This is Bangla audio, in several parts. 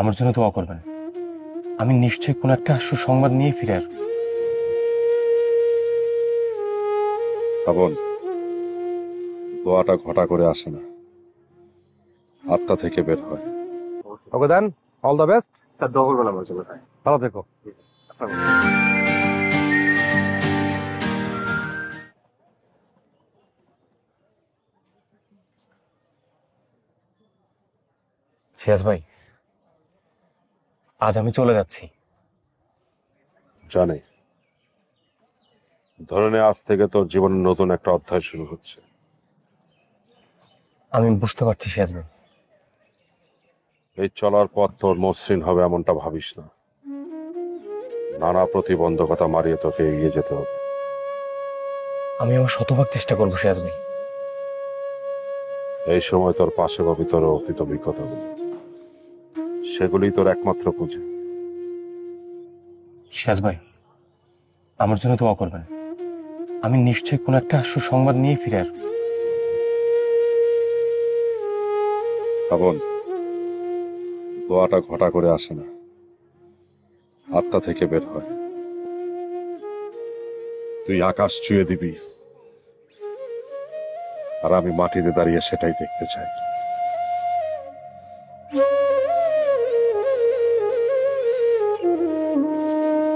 আমার জন্য দোয়া করবেন। আমি নিশ্চয়ই কোনো একটা সুসংবাদ নিয়ে ফিরে আসবো। শ্রাবণ, দোয়াটা ঘটা করে আসে না, আত্মা থেকে বের হয়। ওকে দেন, অল দ্য বেস্ট। স্যার দোয়া করবেন আমার জন্য। ভালো থেকো। ফিয়াজ ভাই, আজ আমি চলে যাচ্ছি। জানি, ধরে নে আজ থেকে তোর জীবনের নতুন একটা অধ্যায় শুরু হচ্ছে। আমি বুঝতে পারছি ফিয়াজ ভাই। এই চলার পথ তোর মসৃণ হবে এমনটা ভাবিস না। নানা প্রতিবন্ধকতা মারিয়ে তোকে এগিয়ে যেতে হবে। আমি আমার শতভাগ চেষ্টা করবো ফিয়াজ ভাই। এই সময় তোর পাশে পাবি তোর অতীত অভিজ্ঞতাগুলি, সেগুলি তোর একমাত্র পুঁজি। ফিয়াজ ভাই, আমার জন্য দোয়া করবেন। আমি নিশ্চয়ই কোনো একটা সুসংবাদ নিয়ে ফিরে আসবো। শ্রাবণ, দোয়াটা ঘটা করে আসে না, আত্মা থেকে বের হয়। তুই আকাশ ছুঁয়ে দিবি, আর আমি মাটিতে দাঁড়িয়ে সেটাই দেখতে চাই।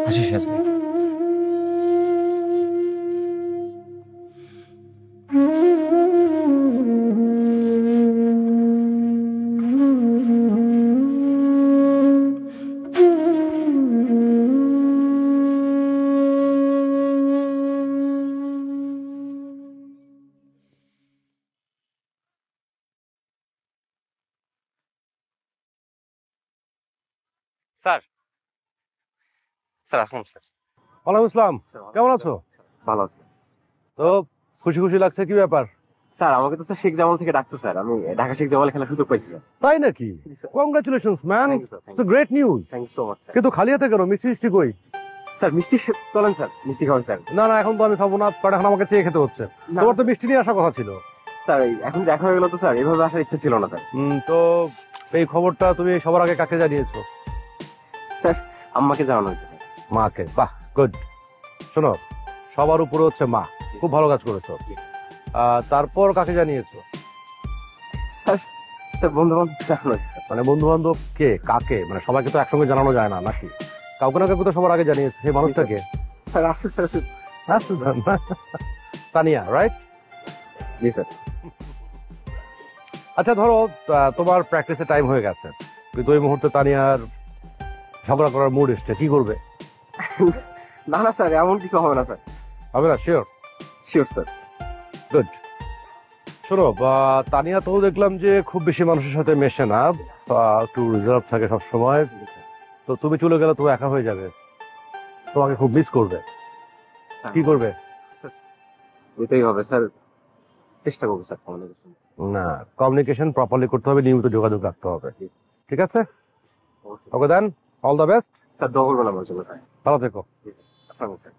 আসি ফিয়াজ ভাই। স্যার, স্যার আসুন স্যার। ওয়ালাইকুম আসসালাম, কেমন আছো? ভালো আছে তো খুশি খুশি লাগছে, কি ব্যাপার? স্যার। আমাকে তো স্যার শেখ জামাল থেকে ডাকছে স্যার। আমি ঢাকা শেখ জামালে খেলার সুযোগ পাইছি স্যার। তাই নাকি? Congratulations man, Thank you, sir. Thank it's great news. Thank you so much sir. কিন্তু খালি হাতে কেন? মিষ্টি মিষ্টি কই? স্যার মিষ্টি চলেন স্যার, মিষ্টি খাবেন স্যার। না না, এখন তো আমি খাবো না, কারণ এখন আমাকে চেয়ে খেতে হচ্ছে। না, তোমার তো মিষ্টি নিয়ে আসার কথা ছিল। স্যার এখন দেখা হয়ে গেল তো স্যার, এভাবে আসার ইচ্ছা ছিল না স্যার। তো এই খবরটা তুমি সবার আগে কাকে জানিয়েছো? স্যার আম্মাকে জানানো হয়েছে স্যার। মাকে। বাহ, গুড। শোনো, সবার উপরে হচ্ছে মা, খুব ভালো কাজ করেছো। তারপর কাকে জানিয়েছো? স্যার বন্ধু বান্ধব জানানো হয়েছে স্যার। মানে বন্ধু বান্ধব কে কাকে? মানে সবাইকে তো একসঙ্গে জানানো যায় না নাকি? কাউকে না কাউকে তো সবার আগে জানিয়েছে। সেই মানুষটাকে স্যার আসুন স্যার, আসুন। তানিয়া, রাইট? জি স্যার। আচ্ছা ধরো, তোমার প্র্যাকটিসের টাইম হয়ে গেছে, কিন্তু ওই মুহূর্তে তানিয়ার ঝগড়া করার মুড এসছে, কি করবে? না না স্যার, এমন কিছু হবে না স্যার। হবে না? শিওর? Sure sir. গুড। শোনো, তানিয়া তো দেখলাম যে খুব বেশি মানুষের সাথে মেশে না, একটু রিজার্ভ থাকে সব সময়। তো তুমি চলে গেলে তো একা হয়ে যাবে, তোমাকে খুব মিস করবে। কি করবে? এটাই হবে স্যার, চেষ্টা করবো স্যার কমিউনিকেশন। না, কমিউনিকেশন প্রপারলি করতে হবে, নিয়মিত যোগাযোগ রাখতে হবে। ঠিক আছে? ওকে দেন, অল দ্য বেস্ট। স্যার দোয়া করবেন আমার জন্য। ভালো থেকো। আসসালামু আলাইকুম স্যার।